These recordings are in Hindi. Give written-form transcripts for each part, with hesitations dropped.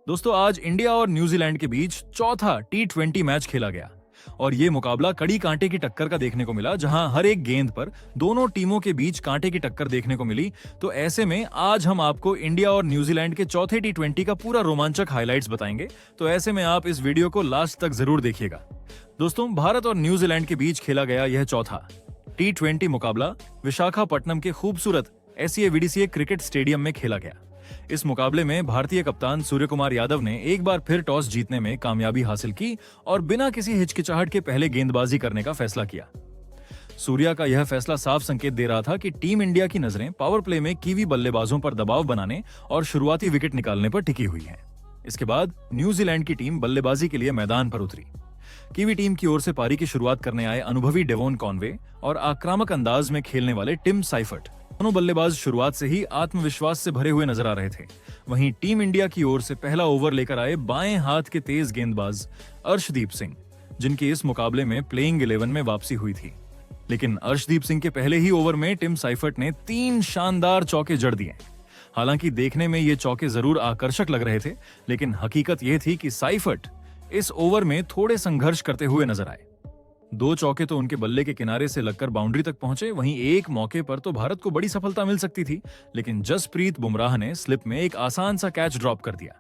दोस्तों आज इंडिया और न्यूजीलैंड के बीच चौथा T20 मैच खेला गया और ये मुकाबला कड़ी कांटे की टक्कर का देखने को मिला, जहां हर एक गेंद पर दोनों टीमों के बीच कांटे की टक्कर देखने को मिली। तो ऐसे में आज हम आपको इंडिया और न्यूजीलैंड के चौथे T20 का पूरा रोमांचक हाइलाइट्स बताएंगे। तो ऐसे में आप इस वीडियो को लास्ट तक जरूर देखिएगा। दोस्तों भारत और न्यूजीलैंड के बीच खेला गया यह चौथा T20 मुकाबला विशाखापट्टनम के खूबसूरत SCA क्रिकेट स्टेडियम में खेला गया। इस मुकाबले में भारतीय कप्तान सूर्य कुमार यादव ने एक बार फिर टॉस जीतने में कामयाबी हासिल की और बिना किसी हिचकिचाहट के पहले गेंदबाजी करने का फैसला किया। सूर्या का यह फैसला साफ संकेत दे रहा था कि टीम इंडिया की नजरें पावर प्ले में कीवी बल्लेबाजों पर दबाव बनाने और शुरुआती विकेट निकालने पर टिकी हुई है। इसके बाद न्यूजीलैंड की टीम बल्लेबाजी के लिए मैदान पर उतरी। कीवी टीम की ओर से पारी की शुरुआत करने आए अनुभवी डेवोन कॉनवे और आक्रामक अंदाज में खेलने वाले टिम साइफर्ट। दोनों बल्लेबाज शुरुआत से ही आत्मविश्वास से भरे हुए नजर आ रहे थे। वहीं टीम इंडिया की ओर से पहला ओवर लेकर आए बाएं हाथ के तेज गेंदबाज अर्शदीप सिंह, जिनकी इस मुकाबले में प्लेइंग 11 में वापसी हुई थी। लेकिन अर्शदीप सिंह के पहले ही ओवर में टिम साइफर्ट ने 3 शानदार चौके जड़ दिए। हालांकि देखने में ये चौके जरूर आकर्षक लग रहे थे, लेकिन हकीकत यह थी कि साइफर्ट इस ओवर में थोड़े संघर्ष करते हुए नजर आए। 2 चौके तो उनके बल्ले के किनारे से लगकर बाउंड्री तक पहुंचे। वहीं एक मौके पर तो भारत को बड़ी सफलता मिल सकती थी, लेकिन जसप्रीत बुमराह ने स्लिप में एक आसान सा कैच ड्रॉप कर दिया।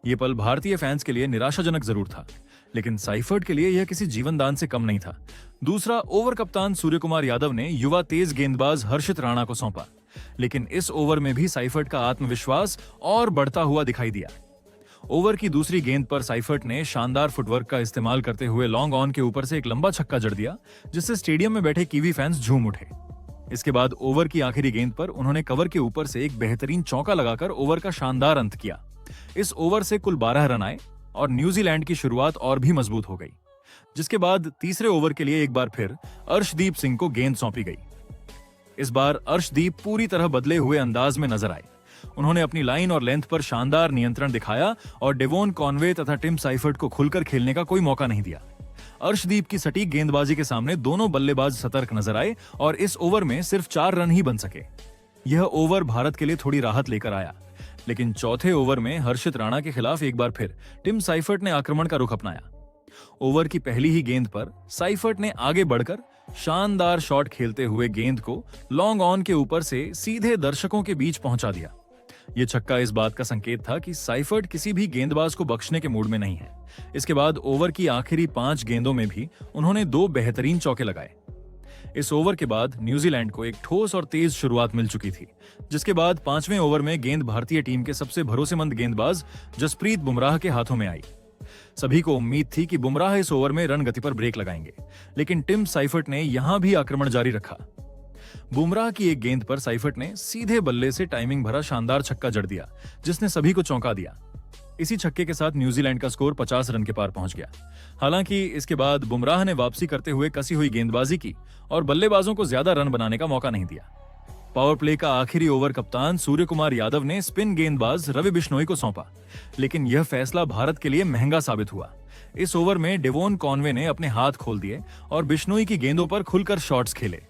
ये पल भारतीय फैंस के लिए निराशाजनक जरूर था, लेकिन साइफर्ट के लिए यह किसी जीवन दान से कम नहीं था। दूसरा ओवर कप्तान सूर्य कुमार यादव ने युवा तेज गेंदबाज हर्षित राणा को सौंपा, लेकिन इस ओवर में भी साइफर्ट का आत्मविश्वास और बढ़ता हुआ दिखाई दिया। ओवर की दूसरी गेंद पर साइफर्ट ने शानदार फुटवर्क का इस्तेमाल करते हुए लॉन्ग ऑन के ऊपर से एक लंबा छक्का जड़ दिया, जिससे स्टेडियम में बैठे कीवी फैंस झूम उठे। इसके बाद ओवर की आखिरी गेंद पर उन्होंने कवर के ऊपर से एक बेहतरीन चौका लगाकर ओवर का शानदार अंत किया। इस ओवर से कुल 12 रन आए और न्यूजीलैंड की शुरुआत और भी मजबूत हो गई, जिसके बाद तीसरे ओवर के लिए एक बार फिर अर्शदीप सिंह को गेंद सौंपी गई। इस बार अर्शदीप पूरी तरह बदले हुए अंदाज में नजर आए। उन्होंने अपनी लाइन और लेंथ पर शानदार नियंत्रण दिखाया और डेवोन कॉनवे तथा टिम साइफर्ट को खुलकर खेलने का कोई मौका नहीं दिया। अर्शदीप की सटीक गेंदबाजी के सामने दोनों बल्लेबाज सतर्क नजर आए और इस ओवर में सिर्फ 4 रन ही बन सके। यह ओवर भारत के लिए थोड़ी राहत लेकर आया, लेकिन चौथे ओवर में हर्षित राणा के खिलाफ एक बार फिर टिम साइफर्ट ने आक्रमण का रुख अपनाया। ओवर की पहली ही गेंद पर साइफर्ट ने आगे बढ़कर शानदार शॉट खेलते हुए गेंद को लॉन्ग ऑन के ऊपर से सीधे दर्शकों के बीच पहुंचा दिया। यह छक्का इस बात का संकेत था कि साइफर्ट किसी भी गेंदबाज को बख्शने के मूड में नहीं है। इसके बाद ओवर की आखिरी 5 गेंदों में भी उन्होंने 2 बेहतरीन चौके लगाए। इस ओवर के बाद न्यूजीलैंड को एक ठोस और तेज शुरुआत मिल चुकी थी, जिसके बाद 5वें ओवर में गेंद भारतीय टीम के सबसे भरोसेमंद गेंदबाज जसप्रीत बुमराह के हाथों में आई। सभी को उम्मीद थी कि बुमराह इस ओवर में रन गति पर ब्रेक लगाएंगे, लेकिन टिम साइफर्ट ने यहां भी आक्रमण जारी रखा। बुमराह की एक गेंद पर साइफर्ट ने सीधे बल्ले से टाइमिंग भरा शानदार छक्का जड़ दिया, जिसने सभी को चौंका दिया। इसी छक्के के साथ न्यूजीलैंड का स्कोर 50 रन के पार पहुंच गया। हालांकि इसके बाद बुमराह ने वापसी करते हुए कसी हुई गेंदबाजी की और बल्लेबाजों को ज्यादा रन बनाने का मौका नहीं दिया। पावर प्ले का आखिरी ओवर कप्तान सूर्य कुमार यादव ने स्पिन गेंदबाज रवि बिश्नोई को सौंपा, लेकिन यह फैसला भारत के लिए महंगा साबित हुआ। इस ओवर में डेवोन कॉनवे ने अपने हाथ खोल दिए और बिश्नोई की गेंदों पर खुलकर शॉट्स खेले।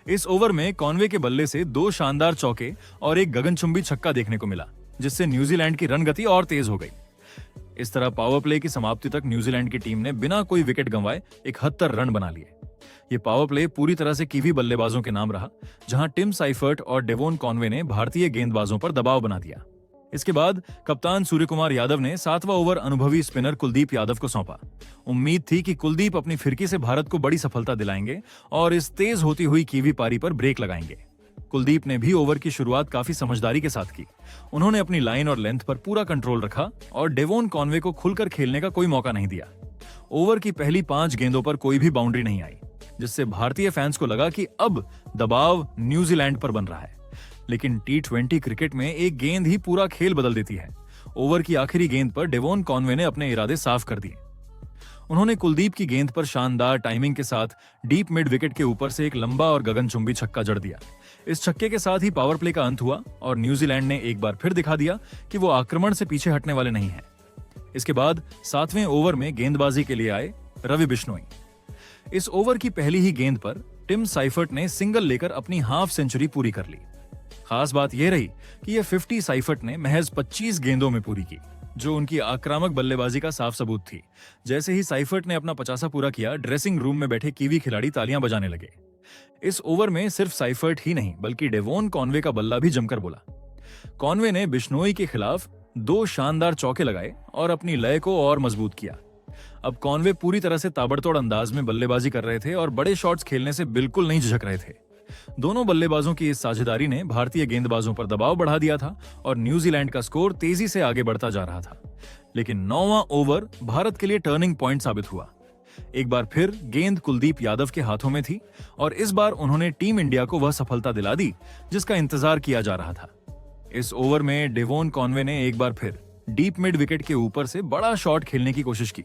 इस ओवर में कॉनवे के बल्ले से 2 शानदार चौके और एक गगनचुंबी छक्का देखने को मिला, जिससे न्यूजीलैंड की रन गति और तेज हो गई। इस तरह पावर प्ले की समाप्ति तक न्यूजीलैंड की टीम ने बिना कोई विकेट गंवाए 71 रन बना लिए। ये पावर प्ले पूरी तरह से कीवी बल्लेबाजों के नाम रहा, जहां टिम साइफर्ट और डेवोन कॉनवे ने भारतीय गेंदबाजों पर दबाव बना दिया। इसके बाद कप्तान सूर्य कुमार यादव ने 7वां ओवर अनुभवी स्पिनर कुलदीप यादव को सौंपा। उम्मीद थी कि कुलदीप अपनी फिरकी से भारत को बड़ी सफलता दिलाएंगे और इस तेज होती हुई कीवी पारी पर ब्रेक लगाएंगे। कुलदीप ने भी ओवर की शुरुआत काफी समझदारी के साथ की। उन्होंने अपनी लाइन और लेंथ पर पूरा कंट्रोल रखा और डेवोन कॉनवे को खुलकर खेलने का कोई मौका नहीं दिया। ओवर की पहली 5 गेंदों पर कोई भी बाउंड्री नहीं आई, जिससे भारतीय फैंस को लगा कि अब दबाव न्यूजीलैंड पर बन रहा है। लेकिन T20 क्रिकेट में एक गेंद ही पूरा खेल बदल देती है। ओवर की आखिरी गेंद पर डेवोन कॉनवे ने अपने इरादे साफ कर दिए। उन्होंने कुलदीप की गेंद पर शानदार टाइमिंग के साथ डीप मिड विकेट के ऊपर से एक लंबा और गगनचुंबी छक्का जड़ दिया। इस छक्के के साथ ही पावर प्ले का अंत हुआ और न्यूजीलैंड ने एक बार फिर दिखा दिया कि वो आक्रमण से पीछे हटने वाले नहीं हैं। इसके बाद 7वें ओवर में गेंदबाजी के लिए आए रवि बिश्नोई। इस ओवर की पहली ही गेंद पर टिम साइफर्ट ने सिंगल लेकर अपनी हाफ सेंचुरी पूरी कर ली। खास बात यह रही कि यह 50 साइफर्ट ने महज 25 गेंदों में पूरी की। जो उनकी आक्रामक बल्लेबाजी का साफ सबूत थी। जैसे ही साइफर्ट ने अपना 50 पूरा किया, ड्रेसिंग रूम में बैठे कीवी खिलाड़ी तालियां बजाने लगे। इस ओवर में सिर्फ साइफर्ट ही नहीं बल्कि डेवोन कॉनवे का बल्ला भी जमकर बोला। कॉनवे ने बिश्नोई के खिलाफ 2 शानदार चौके लगाए और अपनी लय को और मजबूत किया। अब कॉनवे पूरी तरह से ताबड़तोड़ अंदाज में बल्लेबाजी कर रहे थे और बड़े शॉट्स खेलने से बिल्कुल नहीं झिझक रहे थे। दोनों बल्लेबाजों की इस साझेदारी ने भारतीय गेंदबाजों पर दबाव बढ़ा दिया था और न्यूजीलैंड का स्कोर तेजी से आगे बढ़ता जा रहा था। लेकिन 9वां ओवर भारत के लिए टर्निंग पॉइंट साबित हुआ। एक बार फिर गेंद कुलदीप यादव के हाथों में थी और इस बार उन्होंने टीम इंडिया को वह सफलता दिला दी जिसका इंतजार किया जा रहा था। इस ओवर में डेवोन कॉनवे ने एक बार फिर डीप मिड विकेट के ऊपर से बड़ा शॉट खेलने की कोशिश की।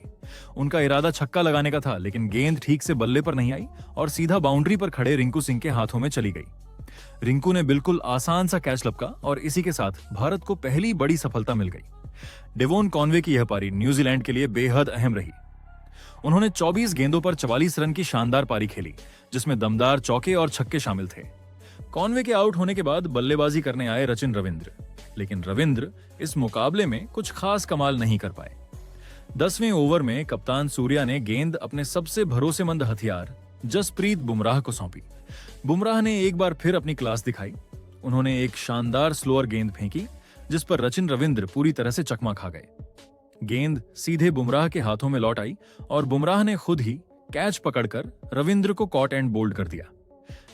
उनका इरादा छक्का लगाने का था, लेकिन गेंद ठीक से बल्ले पर नहीं आई और सीधा बाउंड्री पर खड़े रिंकू सिंह के हाथों में चली गई। रिंकू ने बिल्कुल आसान सा कैच लपका और इसी के साथ भारत को पहली बड़ी सफलता मिल गई। डेवोन कॉनवे की यह पारी न्यूजीलैंड के लिए बेहद अहम रही। उन्होंने 24 गेंदों पर 44 रन की शानदार पारी खेली, जिसमें दमदार चौके और छक्के शामिल थे। कॉनवे के आउट होने के बाद बल्लेबाजी करने आए रचिन रविंद्र, लेकिन रविंद्र इस मुकाबले में कुछ खास कमाल नहीं कर पाए। 10वें ओवर में कप्तान सूर्या ने गेंद अपने सबसे भरोसेमंद हथियार जसप्रीत बुमराह को सौंपी। बुमराह ने एक बार फिर अपनी क्लास दिखाई। उन्होंने एक शानदार स्लोअर गेंद फेंकी जिस पर रचिन रविंद्र पूरी तरह से चकमा खा गए। गेंद सीधे बुमराह के हाथों में लौट आई और बुमराह ने खुद ही कैच पकड़कर रविंद्र को कॉट एंड बोल्ड कर दिया।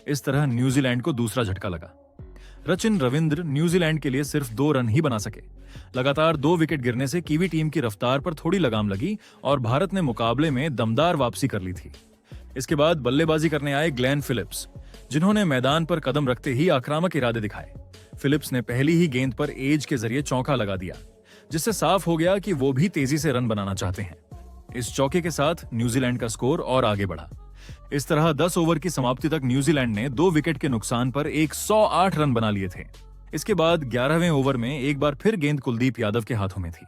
इस तरह न्यूजीलैंड को दूसरा झटका लगा। रचिन रविंद्र न्यूजीलैंड के लिए सिर्फ 2 रन ही बना सके। लगातार 2 विकेट गिरने से कीवी टीम की रफ्तार पर थोड़ी लगाम लगी और भारत ने मुकाबले में दमदार वापसी कर ली थी। इसके बाद बल्लेबाजी करने आए ग्लेन फिलिप्स, जिन्होंने मैदान पर कदम रखते ही आक्रामक इरादे दिखाए। फिलिप्स ने पहली ही गेंद पर एज के जरिए चौका लगा दिया, जिससे साफ हो गया कि वो भी तेजी से रन बनाना चाहते हैं। इस चौके के साथ न्यूजीलैंड का स्कोर और आगे बढ़ा। इस तरह 10 ओवर की समाप्ति तक न्यूजीलैंड ने 2 विकेट के नुकसान पर 108 रन बना लिए थे। इसके बाद 11वें ओवर में एक बार फिर गेंद कुलदीप यादव के हाथों में थी।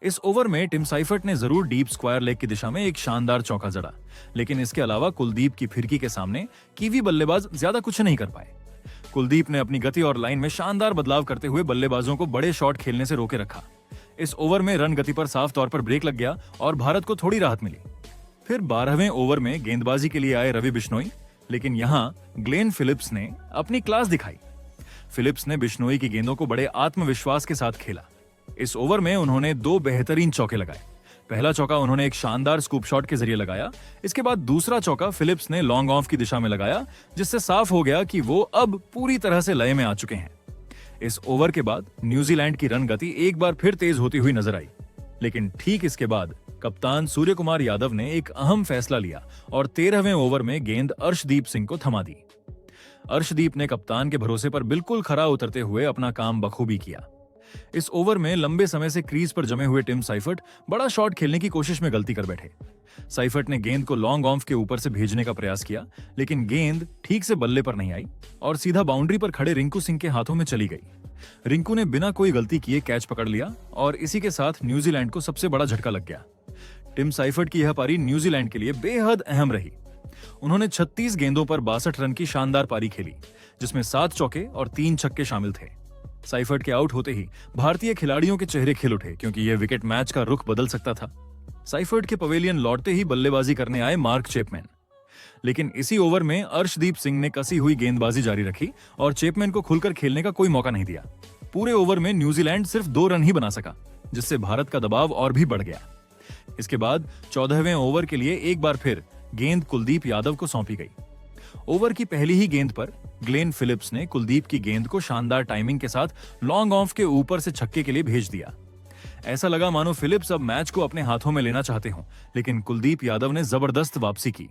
इस ओवर में टिम साइफर्ट ने जरूर डीप स्क्वायर लेग की दिशा में एक शानदार चौका जड़ा, लेकिन इसके अलावा कुलदीप की फिरकी के सामने कीवी बल्लेबाज ज्यादा कुछ नहीं कर पाए। कुलदीप ने अपनी गति और लाइन में शानदार बदलाव करते हुए बल्लेबाजों को बड़े शॉट खेलने से रोके रखा। इस ओवर में रन गति पर साफ तौर पर ब्रेक लग गया और भारत को थोड़ी राहत मिली। फिर 12वें ओवर में गेंदबाजी के लिए आए रवि बिश्नोई, लेकिन यहां ग्लेन फिलिप्स ने अपनी क्लास दिखाई। फिलिप्स ने बिश्नोई की गेंदों को बड़े आत्मविश्वास के साथ खेला। इस ओवर में उन्होंने 2 बेहतरीन चौके लगाए। पहला चौका उन्होंने एक शानदार स्कूप शॉट के जरिए लगाया। इसके बाद दूसरा चौका फिलिप्स ने लॉन्ग ऑफ की दिशा में लगाया, जिससे साफ हो गया कि वो अब पूरी तरह से लय में आ चुके हैं। इस ओवर के बाद न्यूजीलैंड की रन गति एक बार फिर तेज होती हुई नजर आई, लेकिन ठीक इसके बाद कप्तान सूर्य कुमार यादव ने एक अहम फैसला लिया और 13वें ओवर में गेंद अर्शदीप सिंह को थमा दी। अर्शदीप ने कप्तान के भरोसे पर बिल्कुल खरा उतरते हुए अपना काम बखूबी किया। इस ओवर में लंबे समय से क्रीज पर जमे हुए टिम साइफर्ट बड़ा शॉट खेलने की कोशिश में गलती कर बैठे। साइफर्ट ने गेंद को लॉन्ग ऑफ के ऊपर से भेजने का प्रयास किया, लेकिन गेंद ठीक से बल्ले पर नहीं आई और सीधा बाउंड्री पर खड़े रिंकू सिंह के हाथों में चली गई। रिंकू ने बिना कोई गलती किए कैच पकड़ लिया और इसी के साथ न्यूजीलैंड को सबसे बड़ा झटका लग गया। टिम साइफर्ट की यह पारी न्यूजीलैंड के लिए बेहद अहम रही। उन्होंने 36 गेंदों पर 62 रन की शानदार पारी खेली, जिसमें 7 चौके और 3 छक्के शामिल थे। साइफर्ट के आउट होते ही भारतीय खिलाड़ियों के चेहरे खिल उठे, क्योंकि यह विकेट मैच का रुख बदल सकता था। साइफर्ट के पवेलियन लौटते ही बल्लेबाजी करने आए मार्क चैपमैन, लेकिन इसी ओवर में अर्शदीप सिंह ने कसी हुई गेंदबाजी जारी रखी और चैपमैन को खुलकर खेलने का कोई मौका नहीं दिया। पूरे ओवर में न्यूजीलैंड सिर्फ 2 रन ही बना सका, जिससे भारत का दबाव और भी बढ़ गया। इसके बाद 14वें ओवर के लिए एक बार फिर गेंद कुलदीप यादव को सौंपी गई। ओवर की पहली ही गेंद पर ग्लेन फिलिप्स ने कुलदीप की गेंद को शानदार टाइमिंग के साथ लॉन्ग ऑफ के ऊपर से छक्के के लिए भेज दिया। ऐसा लगा मानो फिलिप्स अब मैच को अपने हाथों में लेना चाहते हों, लेकिन कुलदीप यादव ने जबरदस्त वापसी की।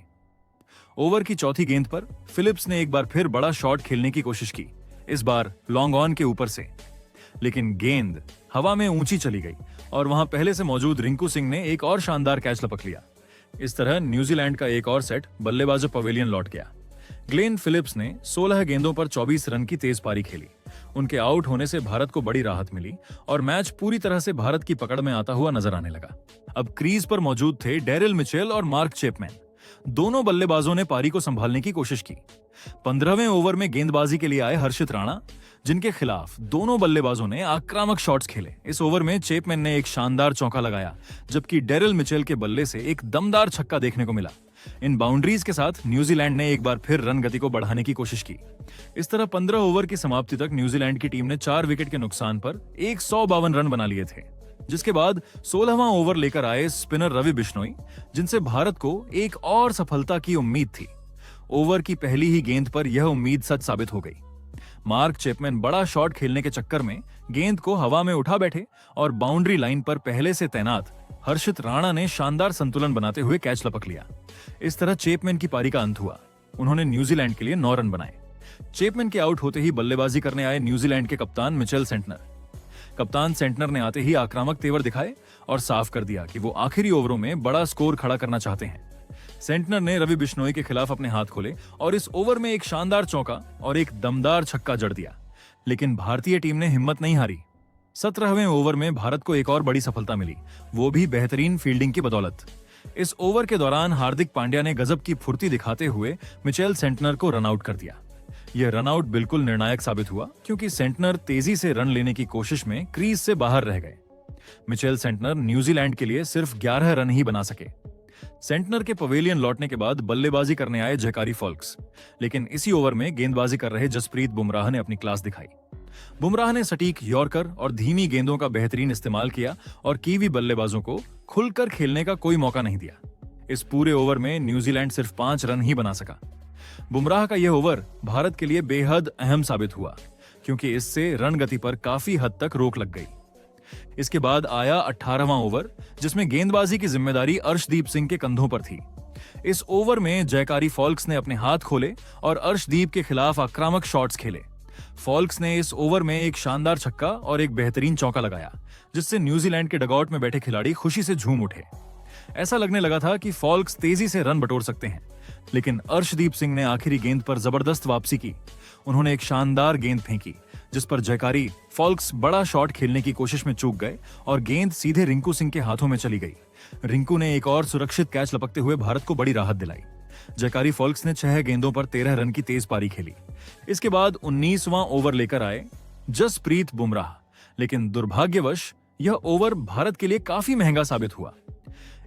ओवर की चौथी गेंद पर फिलिप्स ने एक बार फिर बड़ा शॉट खेलने की कोशिश की, इस बार लॉन्ग ऑन के ऊपर से, लेकिन गेंद हवा में ऊंची चली गई और वहां पहले से मौजूद रिंकू सिंह ने एक और शानदार कैच लपक लिया। इस तरह न्यूजीलैंड का एक और सेट बल्लेबाजों पवेलियन लौट गया। ग्लेन फिलिप्स ने 16 गेंदों पर 24 रन की तेज पारी खेली। उनके आउट होने से भारत को बड़ी राहत मिली और मैच पूरी तरह से भारत की पकड़ में आता हुआ नजर आने लगा। अब क्रीज पर मौजूद थे डेरिल मिचेल और मार्क चैपमैन। दोनों बल्लेबाजों ने पारी को संभालने की कोशिश की। 15वें ओवर में गेंदबाजी के लिए आए हर्षित राणा, जिनके खिलाफ दोनों बल्लेबाजों ने आक्रामक शॉट्स खेले। इस ओवर में चैपमैन ने एक शानदार चौका लगाया, जबकि डेरिल मिचेल के बल्ले से एक दमदार छक्का देखने को मिला। इन बाउंड्रीज के साथ न्यूजीलैंड ने एक बार फिर रन गति को बढ़ाने की कोशिश की। इस तरह 15 ओवर की समाप्ति तक न्यूजीलैंड की टीम ने 4 विकेट के नुकसान पर 152 रन बना लिए थे, जिसके बाद 16वां ओवर लेकर आए स्पिनर रवि बिश्नोई, जिनसे भारत को एक और सफलता की उम्मीद थी। ओवर की पहली ही गेंद पर यह उम्मीद सच साबित हो गई। मार्क चैपमैन बड़ा शॉट खेलने के चक्कर में गेंद को हवा में उठा बैठे और बाउंड्री लाइन पर पहले से तैनात हर्षित राणा ने शानदार संतुलन बनाते हुए कैच लपक लिया। इस तरह चैपमैन की पारी का अंत हुआ। उन्होंने न्यूजीलैंड के लिए 9 रन बनाए। चैपमैन के आउट होते ही बल्लेबाजी करने आए न्यूजीलैंड के कप्तान मिचेल सेंटनर। कप्तान सेंटनर ने आते ही आक्रामक तेवर दिखाए और साफ कर दिया कि वो आखिरी ओवरों में बड़ा स्कोर खड़ा करना चाहते हैं। सेंटनर ने रवि बिश्नोई के खिलाफ अपने हाथ खोले और इस ओवर में एक शानदार चौका और एक दमदार छक्का जड़ दिया। लेकिन भारतीय टीम ने हिम्मत नहीं हारी। 17वें ओवर में भारत को एक और बड़ी सफलता मिली, वो भी बेहतरीन फील्डिंग की बदौलत। इस ओवर के दौरान हार्दिक पांड्या ने गजब की फुर्ती दिखाते हुए मिचेल सेंटनर को रन आउट कर दिया। यह रन आउट बिल्कुल निर्णायक साबित हुआ, क्योंकि सेंटनर तेजी से रन लेने की कोशिश में क्रीज से बाहर रह गए। मिचेल सेंटनर न्यूजीलैंड के लिए सिर्फ 11 रन ही बना सके। सेंटनर के पवेलियन लौटने के बाद बल्लेबाजी करने आए जैकारी फॉल्क्स, लेकिन इसी ओवर में गेंदबाजी कर रहे जसप्रीत बुमराह ने अपनी क्लास दिखाई। बुमराह ने सटीक यॉर्कर और धीमी गेंदों का बेहतरीन इस्तेमाल किया और कीवी बल्लेबाजों को खुलकर खेलने का कोई मौका नहीं दिया। इस पूरे ओवर में न्यूजीलैंड सिर्फ 5 रन ही बना सका। बुमराह का यह ओवर भारत के लिए बेहद अहम साबित हुआ, क्योंकि इससे रन गति पर काफी हद तक रोक लग गई। इसके बाद आया 18वां ओवर, जिसमें गेंदबाजी की जिम्मेदारी अर्शदीप सिंह के कंधों पर थी। इस ओवर में जयकारी फॉल्क्स ने अपने हाथ खोले और अर्शदीप के खिलाफ आक्रामक शॉट्स खेले। फॉल्क्स ने इस ओवर में एक शानदार छक्का और एक बेहतरीन चौका लगाया, जिससे न्यूजीलैंड के डगआउट में बैठे खिलाड़ी खुशी से झूम उठे। ऐसा लगने लगा था कि फॉल्क्स तेजी से रन बटोर सकते हैं, लेकिन अर्शदीप सिंह ने आखिरी गेंद पर जबरदस्त वापसी की। उन्होंने एक शानदार गेंद फेंकी, जिस पर जयकारी फॉल्क्स बड़ा शॉट खेलने की कोशिश में चूक गए और गेंद सीधे रिंकू सिंह के हाथों में चली गई। रिंकू ने एक और सुरक्षित कैच लपकते हुए भारत को बड़ी राहत दिलाई। जयकारी फॉल्क्स ने 6 गेंदों पर 13 रन की तेज पारी खेली। इसके बाद 19वां ओवर लेकर आए जसप्रीत बुमराह, लेकिन दुर्भाग्यवश यह ओवर भारत के लिए काफी महंगा साबित हुआ।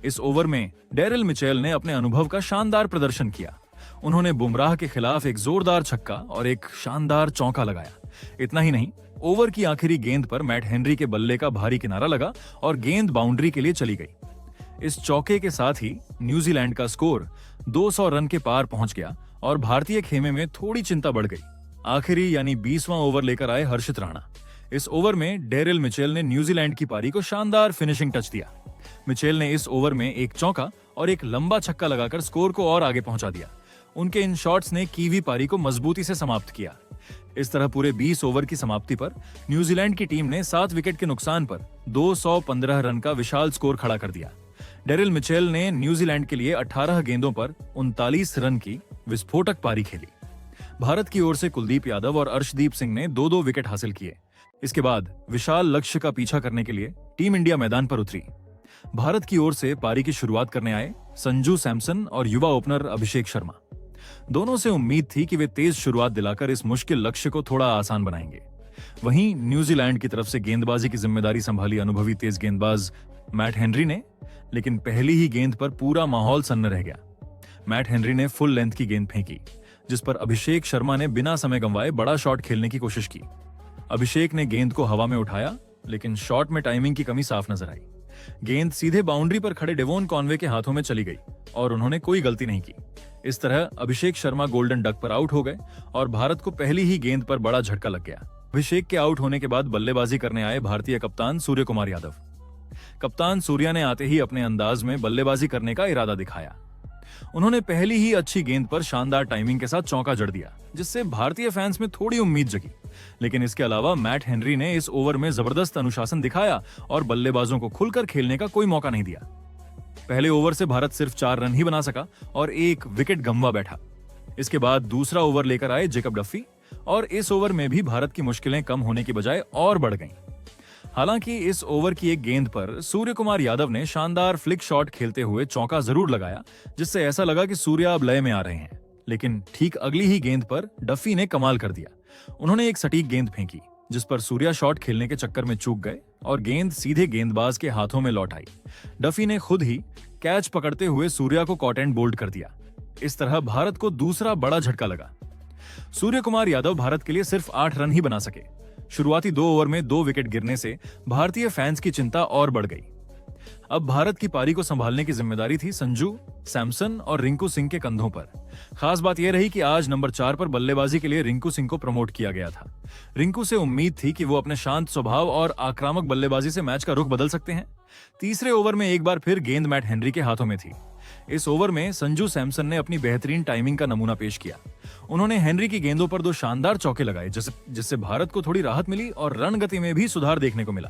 इस ओवर में डेरिल मिचेल ने अपने अनुभव का शानदार प्रदर्शन किया। उन्होंने बुमराह के खिलाफ एक जोरदार छक्का और एक शानदार चौका लगाया। इतना ही नहीं, ओवर की आखिरी गेंद पर मैट हेनरी के बल्ले का भारी किनारा लगा और गेंद बाउंड्री के लिए चली गई। इस चौके के साथ ही न्यूजीलैंड का स्कोर 200 रन के पार पहुंच गया और भारतीय खेमे में थोड़ी चिंता बढ़ गई। आखिरी यानी 20वां ओवर लेकर आए हर्षित राणा। इस ओवर में डेरिल मिचेल ने न्यूजीलैंड की पारी को शानदार फिनिशिंग टच दिया। मिचेल ने इस ओवर में एक चौका और एक लंबा छक्का लगाकर स्कोर को और आगे पहुंचा दिया। उनके इन शॉट्स ने कीवी पारी को मजबूती से समाप्त किया। इस तरह पूरे 20 ओवर की समाप्ति पर न्यूजीलैंड की टीम ने 7 विकेट के नुकसान पर 215 रन का विशाल स्कोर खड़ा कर दिया। डेरिल मिचेल ने न्यूजीलैंड के लिए 18 गेंदों पर 39 रन की विस्फोटक पारी खेली। भारत की ओर से कुलदीप यादव और अर्शदीप सिंह ने 2-2 विकेट हासिल किए। इसके बाद विशाल लक्ष्य का पीछा करने के लिए टीम इंडिया मैदान पर उतरी। भारत की ओर से पारी की शुरुआत करने आए संजू सैमसन और युवा ओपनर अभिषेक शर्मा। दोनों से उम्मीद थी कि वे तेज शुरुआत दिलाकर इस मुश्किल लक्ष्य को थोड़ा आसान बनाएंगे। वहीं न्यूजीलैंड की तरफ से गेंदबाजी की जिम्मेदारी संभाली अनुभवी तेज गेंदबाज मैट हेनरी ने, लेकिन पहली ही गेंद पर पूरा माहौल सन्न रह गया। मैट हेनरी ने फुल लेंथ की गेंद फेंकी, जिस पर अभिषेक शर्मा ने बिना समय गंवाए बड़ा शॉट खेलने की कोशिश की। अभिषेक ने गेंद को हवा में उठाया, लेकिन शॉट में टाइमिंग की कमी साफ नजर आई। गेंद सीधे बाउंड्री पर खड़े डेवोन कॉनवे के हाथों में चली गई और उन्होंने कोई गलती नहीं की। इस तरह अभिषेक शर्मा गोल्डन डक पर आउट हो गए और भारत को पहली ही गेंद पर बड़ा झटका लग गया। अभिषेक के आउट होने के बाद बल्लेबाजी करने आए भारतीय कप्तान सूर्य कुमार यादव। कप्तान सूर्या ने आते ही अपने अंदाज में बल्लेबाजी करने का इरादा दिखाया। उन्होंने पहली ही अच्छी गेंद पर शानदार टाइमिंग के साथ चौका जड़ दिया, जिससे भारतीय फैंस में थोड़ी उम्मीद जगी। लेकिन इसके अलावा मैट हेनरी ने इस ओवर में जबरदस्त अनुशासन दिखाया और बल्लेबाजों को खुलकर खेलने का कोई मौका नहीं दिया। पहले ओवर से भारत सिर्फ 4 रन ही बना सका और 1 विकेट गंवा बैठा। इसके बाद दूसरा ओवर लेकर आए जेकब डफी और इस ओवर में भी भारत की मुश्किलें कम होने की बजाय और बढ़ गईं। हालांकि इस ओवर की एक गेंद पर सूर्य कुमार यादव ने शानदार फ्लिक शॉट खेलते हुए चौका जरूर लगाया, जिससे ऐसा लगा कि सूर्या अब लय में आ रहे हैं। लेकिन ठीक अगली ही गेंद पर डफी ने कमाल कर दिया। उन्होंने एक सटीक गेंद फेंकी जिस पर सूर्या शॉट खेलने के चक्कर में चूक गए और गेंद सीधे गेंदबाज के हाथों में लौट आई। डफी ने खुद ही कैच पकड़ते हुए सूर्या को कॉट एंड बोल्ड कर दिया। इस तरह भारत को दूसरा बड़ा झटका लगा। सूर्य कुमार यादव भारत के लिए सिर्फ 8 रन ही बना सके। शुरुआती 2 ओवर में 2 विकेट गिरने से भारतीय फैंस की चिंता और बढ़ गई। अब भारत की पारी को संभालने की जिम्मेदारी थी संजू, सैमसन और रिंकू सिंह के कंधों पर। खास बात यह रही कि आज नंबर 4 पर बल्लेबाजी के लिए रिंकू सिंह को प्रमोट किया गया था। रिंकू से उम्मीद थी कि वो अपने शांत स्वभाव और आक्रामक बल्लेबाजी से मैच का रुख बदल सकते हैं। तीसरे ओवर में एक बार फिर गेंद मैट हेनरी के हाथों में थी। इस ओवर में संजू सैमसन ने अपनी बेहतरीन टाइमिंग का नमूना पेश किया। उन्होंने हेनरी की गेंदों पर 2 शानदार चौके लगाए, जिससे भारत को थोड़ी राहत मिली और रन गति में भी सुधार देखने को मिला।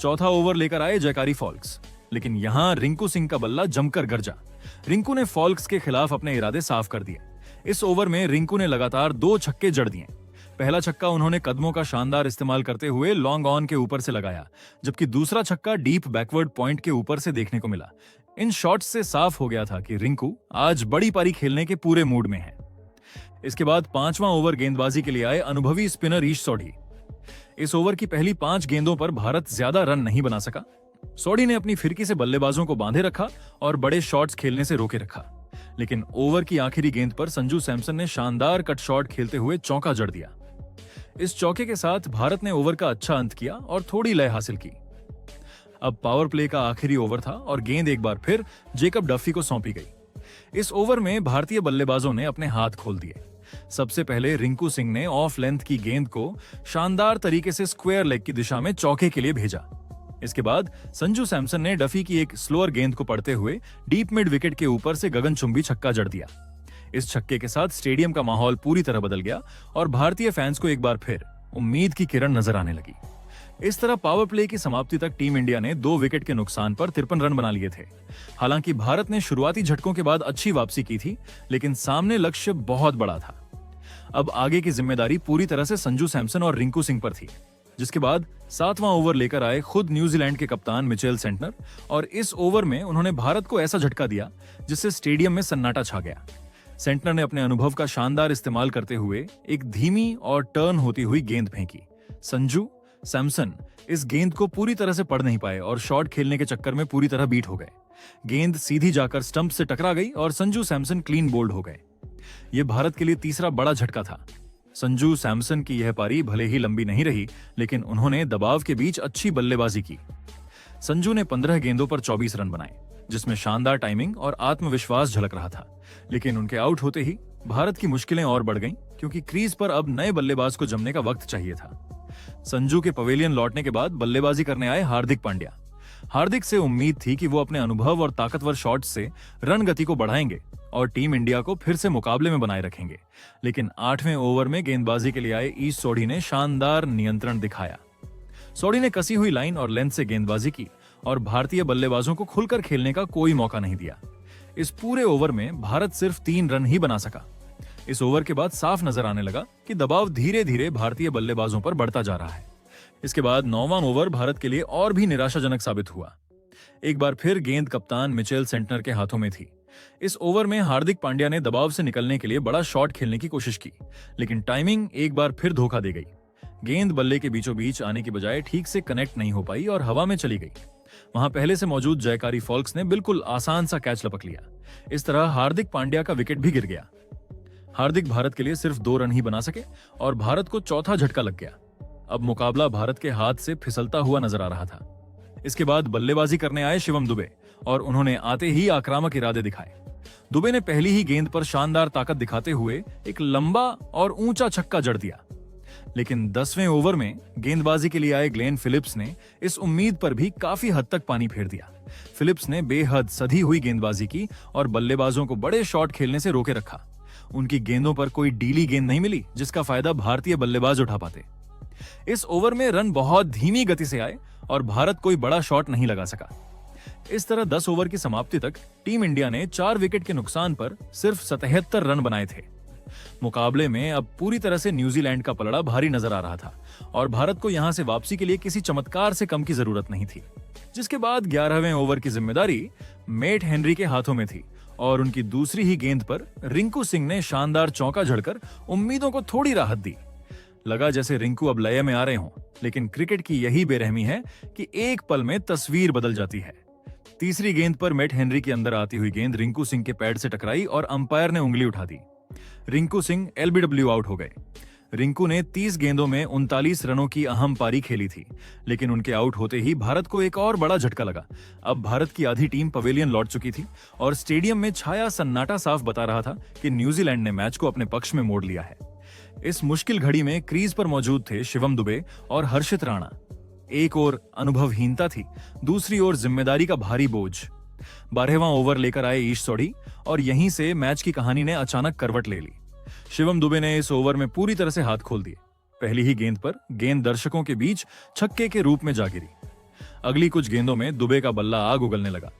चौथा ओवर लेकर आए जयकारी फॉल्क्स, लेकिन यहां रिंकू सिंह का बल्ला जमकर गरजा। रिंकू ने फॉल्क्स के खिलाफ अपने इरादे साफ कर दिए। इस ओवर में रिंकू ने लगातार 2 छक्के जड़ दिए। पहला छक्का उन्होंने कदमों का शानदार इस्तेमाल करते हुए लॉन्ग ऑन के ऊपर से लगाया, जबकि दूसरा छक्का डीप बैकवर्ड पॉइंट के ऊपर से देखने को मिला। इन शॉट्स से साफ हो गया था कि रिंकू आज बड़ी पारी खेलने के पूरे मूड में है। इसके बाद 5वां ओवर गेंदबाजी के लिए आए अनुभवी स्पिनर ईश सोढ़ी। इस ओवर की पहली 5 गेंदों पर भारत ज्यादा रन नहीं बना सका। सोढ़ी ने अपनी फिरकी से बल्लेबाजों को बांधे रखा और बड़े शॉट्स खेलने से रोके रखा। लेकिन ओवर की आखिरी गेंद पर संजू सैमसन ने शानदार कट शॉट खेलते हुए चौका जड़ दिया। इस चौके के साथ भारत ने ओवर का अच्छा अंत किया और थोड़ी लय हासिल की। अब पावर प्ले का आखिरी ओवर था और गेंद एक बार फिर जेकब डफी को सौंपी गई। इस ओवर में भारतीय बल्लेबाजों ने अपने हाथ खोल दिए। सबसे पहले रिंकू सिंह ने ऑफ लेंथ की गेंद को शानदार तरीके से स्क्वायर लेग की दिशा में चौके के लिए भेजा। इसके बाद संजू सैमसन ने डफी की एक स्लोअर गेंद को पढ़ते हुए डीप मिड विकेट के ऊपर से गगनचुंबी छक्का जड़ दिया। इस छक्के के साथ स्टेडियम का माहौल पूरी तरह बदल गया और भारतीय फैंस को एक बार फिर उम्मीद की किरण नजर आने लगी। इस तरह पावर प्ले की समाप्ति तक टीम इंडिया ने 2 विकेट के नुकसान पर 53 रन बना लिए थे। हालांकि भारत ने शुरुआती झटकों के बाद अच्छी वापसी की थी, लेकिन सामने लक्ष्य बहुत बड़ा था। अब आगे की जिम्मेदारी पूरी तरह से संजू सैमसन और रिंकू सिंह पर थी, जिसके बाद 7वां ओवर लेकर आए खुद न्यूजीलैंड के कप्तान मिचेल सेंटनर और इस ओवर में उन्होंने भारत को ऐसा झटका दिया जिससे स्टेडियम में सन्नाटा छा गया। सेंटनर ने अपने अनुभव का शानदार इस्तेमाल करते हुए एक धीमी और टर्न होती हुई गेंद फेंकी। संजू सैमसन इस गेंद को पूरी तरह से पढ़ नहीं पाए और शॉट खेलने के चक्कर में पूरी तरह बीट हो गए। गेंद सीधी जाकर स्टंप से टकरा गई और संजू सैमसन क्लीन बोल्ड हो गए। यह भारत के लिए तीसरा बड़ा झटका था। संजू सैमसन की यह पारी भले ही लंबी नहीं रही, लेकिन उन्होंने दबाव के बीच अच्छी बल्लेबाजी की। संजू ने 15 गेंदों पर 24 रन बनाए, जिसमें शानदार टाइमिंग और आत्मविश्वास झलक रहा था। लेकिन उनके आउट होते ही भारत की मुश्किलें और बढ़ गईं, क्योंकि क्रीज पर अब नए बल्लेबाज को जमने का वक्त चाहिए था। संजू के पवेलियन लौटने के बाद बल्लेबाजी करने आए हार्दिक पांड्या। हार्दिक से उम्मीद थी कि वो अपने अनुभव और ताकतवर शॉट्स से रन गति को बढ़ाएंगे और टीम इंडिया को फिर से मुकाबले में बनाए रखेंगे। लेकिन 8वें ओवर में गेंदबाजी के लिए आए ईश सोढ़ी ने शानदार नियंत्रण दिखाया। सोढ़ी ने कसी हुई लाइन और लेंथ से गेंदबाजी की और भारतीय बल्लेबाजों को खुलकर खेलने का कोई मौका नहीं दिया। इस पूरे ओवर में भारत सिर्फ 3 रन ही बना सका। इस ओवर के बाद साफ नजर आने लगा कि दबाव धीरे धीरे भारतीय बल्लेबाजों पर बढ़ता जा रहा है। इसके बाद 9वां ओवर भारत के लिए और भी निराशाजनक साबित हुआ। एक बार फिर गेंद कप्तान मिचेल सेंटनर के हाथों में थी। इस ओवर में हार्दिक पांड्या ने दबाव से निकलने के लिए बड़ा शॉट खेलने की कोशिश की, लेकिन टाइमिंग एक बार फिर धोखा दे गई। गेंद बल्ले के बीचों बीच आने की बजाय ठीक से कनेक्ट नहीं हो पाई और हवा में चली गई। वहां पहले से मौजूद जयकारी फॉल्क्स ने बिल्कुल आसान सा कैच लपक लिया। इस तरह हार्दिक पांड्या का विकेट भी गिर गया। हार्दिक भारत के लिए सिर्फ 2 रन ही बना सके और भारत को चौथा झटका लग गया। अब मुकाबला भारत के हाथ से फिसलता हुआ नजर आ रहा था। इसके बाद बल्लेबाजी करने आए शिवम दुबे और उन्होंने आते ही आक्रामक इरादे दिखाए। दुबे ने पहली ही गेंद पर शानदार ताकत दिखाते हुए एक लंबा और ऊंचा छक्का जड़ दिया। लेकिन 10वें ओवर में गेंदबाजी के लिए आए ग्लेन फिलिप्स ने इस उम्मीद पर भी काफी हद तक पानी फेर दिया। फिलिप्स ने बेहद सधी हुई गेंदबाजी की और बल्लेबाजों को बड़े शॉट खेलने से रोके रखा। उनकी गेंदों पर कोई डीली गेंद नहीं मिली, जिसका फायदा भारतीय बल्लेबाज उठा पाते। इस ओवर में रन बहुत धीमी गति से आए और भारत कोई बड़ा शॉट नहीं लगा सका। इस तरह 10 ओवर की समाप्ति तक टीम इंडिया ने 4 विकेट के नुकसान पर सिर्फ 77 रन बनाए थे। मुकाबले में अब पूरी तरह से न्यूजीलैंड का पलड़ा भारी नजर आ रहा था और भारत को यहां से वापसी के लिए किसी चमत्कार से कम की जरूरत नहीं थी। जिसके बाद 11वें ओवर की जिम्मेदारी मेट हेनरी के हाथों में थी और उनकी दूसरी ही गेंद पर रिंकू सिंह ने शानदार चौका जड़कर उम्मीदों को थोड़ी राहत दी। लगा जैसे रिंकू अब लय में आ रहे हों, लेकिन क्रिकेट की यही बेरहमी है कि एक पल में तस्वीर बदल जाती है। तीसरी गेंद पर मेट हेनरी के अंदर आती हुई गेंद रिंकू सिंह के पैड से टकराई और अंपायर ने उंगली उठा दी। रिंकू सिंह एलबीडब्ल्यू आउट हो गए। रिंकू ने 30 गेंदों में 39 रनों की अहम पारी खेली थी, लेकिन उनके आउट होते ही भारत को एक और बड़ा झटका लगा। अब भारत की आधी टीम पवेलियन लौट चुकी थी और स्टेडियम में छाया सन्नाटा साफ बता रहा था कि न्यूजीलैंड ने मैच को अपने पक्ष में मोड़ लिया है। इस मुश्किल घड़ी में क्रीज पर मौजूद थे शिवम दुबे और हर्षित राणा। एक ओर अनुभवहीनता थी, दूसरी ओर जिम्मेदारी का भारी बोझ। 12वां ओवर लेकर आए ईश सोढ़ी और यहीं से मैच की कहानी ने अचानक करवट ले ली। शिवम दुबे ने इस ओवर में पूरी तरह से हाथ खोल दिए। पहली ही गेंद पर गेंद दर्शकों के बीच छक्के के रूप में जा गिरी। अगली कुछ गेंदों में दुबे का बल्ला आग उगलने लगा।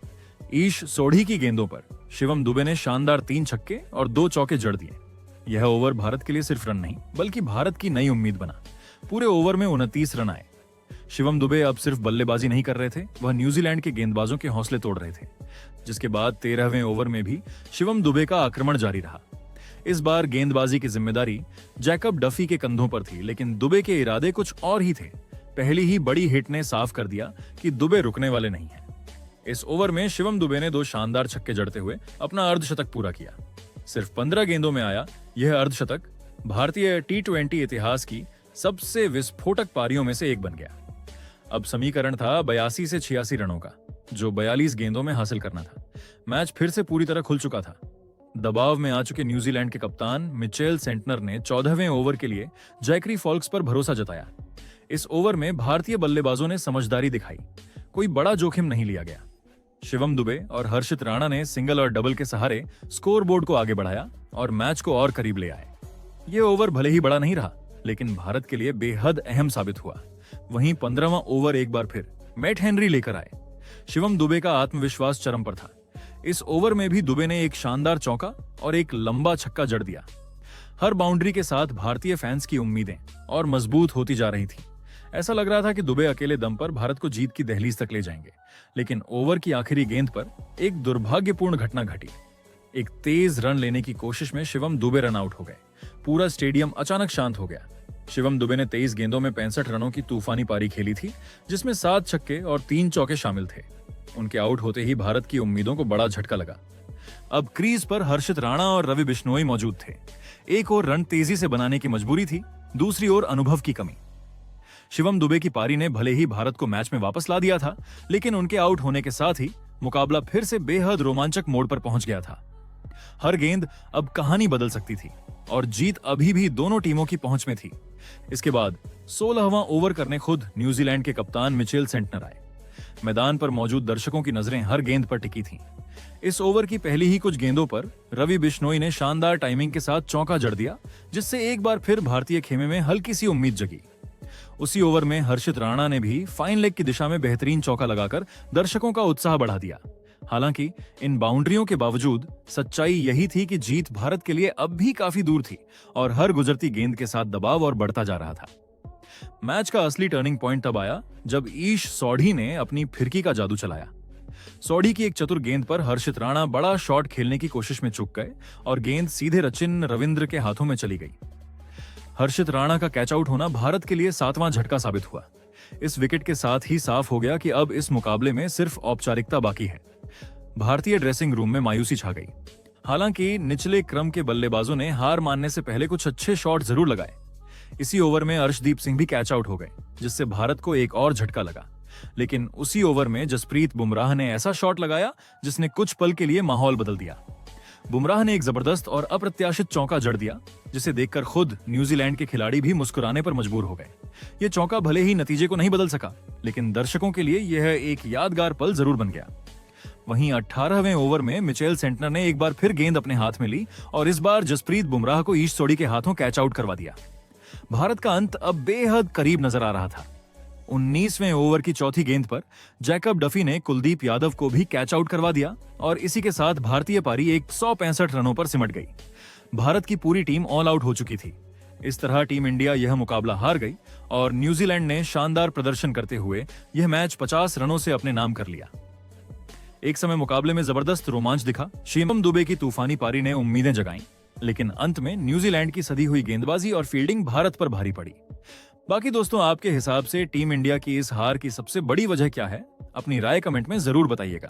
ईश सोढ़ी की गेंदों पर शिवम दुबे ने शानदार 3 छक्के और 2 चौके जड़ दिए। यह ओवर भारत के लिए सिर्फ रन नहीं, बल्कि भारत की नई उम्मीद बना। पूरे ओवर में 29 रन आए। शिवम दुबे अब सिर्फ बल्लेबाजी नहीं कर रहे थे, वह न्यूजीलैंड के गेंदबाजों के हौसले तोड़ रहे थे। जिसके बाद 13वें ओवर में भी शिवम दुबे का आक्रमण जारी रहा। इस बार गेंदबाजी की जिम्मेदारी जैकब डफी के कंधों पर थी, लेकिन दुबे के इरादे कुछ और ही थे। पहली ही बड़ी हिट ने साफ कर दिया कि दुबे रुकने वाले नहीं हैं। इस ओवर में शिवम दुबे ने 2 शानदार छक्के जड़ते हुए अपना अर्धशतक पूरा किया। सिर्फ 15 गेंदों में आया यह अर्धशतक भारतीय टी20 इतिहास की सबसे विस्फोटक पारियों में से एक बन गया। अब समीकरण था 82 से 86 रनों का, जो 42 गेंदों में हासिल करना था। मैच फिर से पूरी तरह खुल चुका था। दबाव में आ चुके न्यूजीलैंड के कप्तान मिचेल सेंटनर ने 14वें ओवर के लिए जैकरी फॉल्क्स पर भरोसा जताया। इस ओवर में भारतीय बल्लेबाजों ने समझदारी दिखाई, कोई बड़ा जोखिम नहीं लिया गया। शिवम दुबे और हर्षित राणा ने सिंगल और डबल के सहारे स्कोरबोर्ड को आगे बढ़ाया और मैच को और करीब ले आए। ये ओवर भले ही बड़ा नहीं रहा, लेकिन भारत के लिए बेहद अहम साबित हुआ। वहीं 15वां ओवर एक बार फिर मेट हेनरी लेकर आए। शिवम दुबे का आत्मविश्वास चरम पर था। इस ओवर में भी दुबे ने एक शानदार चौका और एक लंबा छक्का जड़ दिया। हर बाउंड्री के साथ भारतीय फैंस की उम्मीदें और मजबूत होती जा रही थी। ऐसा लग रहा था कि दुबे अकेले दम पर भारत को जीत की दहलीज तक ले जाएंगे, लेकिन ओवर की आखिरी गेंद पर एक दुर्भाग्यपूर्ण घटना घटी। एक तेज रन लेने की कोशिश में शिवम दुबे रन आउट हो गए। पूरा स्टेडियम अचानक शांत हो गया। शिवम दुबे ने 23 गेंदों में 65 रनों की तूफानी पारी खेली थी, जिसमें 7 छक्के और 3 चौके शामिल थे। उनके आउट होते ही भारत की उम्मीदों को बड़ा झटका लगा। अब क्रीज पर हर्षित राणा और रवि बिश्नोई मौजूद थे। एक और रन तेजी से बनाने की मजबूरी थी, दूसरी ओर अनुभव की कमी। शिवम दुबे की पारी ने भले ही भारत को मैच में वापस ला दिया था, लेकिन उनके आउट होने के साथ ही मुकाबला फिर से बेहद रोमांचक मोड़ पर पहुंच गया था। हर गेंद अब कहानी बदल सकती थी और जीत अभी भी दोनों टीमों की पहुंच में थी। इसके बाद 16वां ओवर करने खुद न्यूजीलैंड के कप्तान मिचेल सेंटनर आए। मैदान पर मौजूद दर्शकों की नजरें हर गेंद पर टिकी थीं। इस ओवर की पहली ही कुछ गेंदों पर रवि बिश्नोई ने शानदार टाइमिंग के साथ चौका जड़ दिया, जिससे एक बार फिर भारतीय खेमे में हल्की सी उम्मीद जगी। उसी ओवर में हर्षित राणा ने भी फाइन लेग की दिशा में बेहतरीन चौका लगाकर दर्शकों का उत्साह बढ़ा दिया। हालांकि इन बाउंड्रियों के बावजूद सच्चाई यही थी कि जीत भारत के लिए अब भी काफी दूर थी और हर गुजरती गेंद के साथ दबाव और बढ़ता जा रहा था। मैच का असली टर्निंग पॉइंट तब आया जब ईश सोढ़ी ने अपनी फिरकी का जादू चलाया। सोढ़ी की एक चतुर गेंद पर हर्षित राणा बड़ा शॉट खेलने की कोशिश में चूक गए और गेंद सीधे सचिन रविंद्र के हाथों में चली गई। हर्षित राणा का कैच आउट होना भारत के लिए 7वां झटका साबित हुआ। इस विकेट के साथ ही साफ हो गया कि अब इस मुकाबले में सिर्फ औपचारिकता बाकी है। भारतीय ड्रेसिंग रूम में मायूसी छा गई। हालांकि निचले क्रम के बल्लेबाजों ने हार मानने से पहले कुछ अच्छे शॉट जरूर लगाए। इसी ओवर में अर्शदीप सिंह भी कैच आउट हो गए, जिससे भारत को एक और झटका लगा। लेकिन उसी ओवर में जसप्रीत बुमराह ने ऐसा शॉट लगाया जिसने कुछ पल के लिए माहौल बदल दिया। बुमराह ने एक जबरदस्त और अप्रत्याशित चौका जड़ दिया, जिसे देखकर खुद न्यूजीलैंड के खिलाड़ी भी मुस्कुराने पर मजबूर हो गए। यह चौका भले ही नतीजे को नहीं बदल सका, लेकिन दर्शकों के लिए यह एक यादगार पल जरूर बन गया। वहीं 18वें ओवर में मिचेल सेंटनर ने एक बार फिर गेंद अपने हाथ में ली और इस बार जसप्रीत बुमराह को ईश सोढ़ी के हाथों कैच आउट करवा दिया। भारत का अंत अब बेहद करीब नजर आ रहा था। 19वें ओवर की चौथी गेंद पर जैकब डफी ने कुलदीप यादव को भी कैच आउट करवा दिया और इसी के साथ भारतीय पारी 165 रनों पर सिमट गई। भारत की पूरी टीम ऑल आउट हो चुकी थी। इस तरह टीम इंडिया यह मुकाबला हार गई और न्यूजीलैंड ने शानदार प्रदर्शन करते हुए यह मैच 50 रनों से अपने नाम कर लिया। एक समय मुकाबले में जबरदस्त रोमांच दिखा। शिवम दुबे की तूफानी पारी ने उम्मीदें जगाईं, लेकिन अंत में न्यूजीलैंड की सधी हुई गेंदबाजी और फील्डिंग भारत पर भारी पड़ी। बाकी दोस्तों, आपके हिसाब से टीम इंडिया की इस हार की सबसे बड़ी वजह क्या है? अपनी राय कमेंट में जरूर बताइएगा।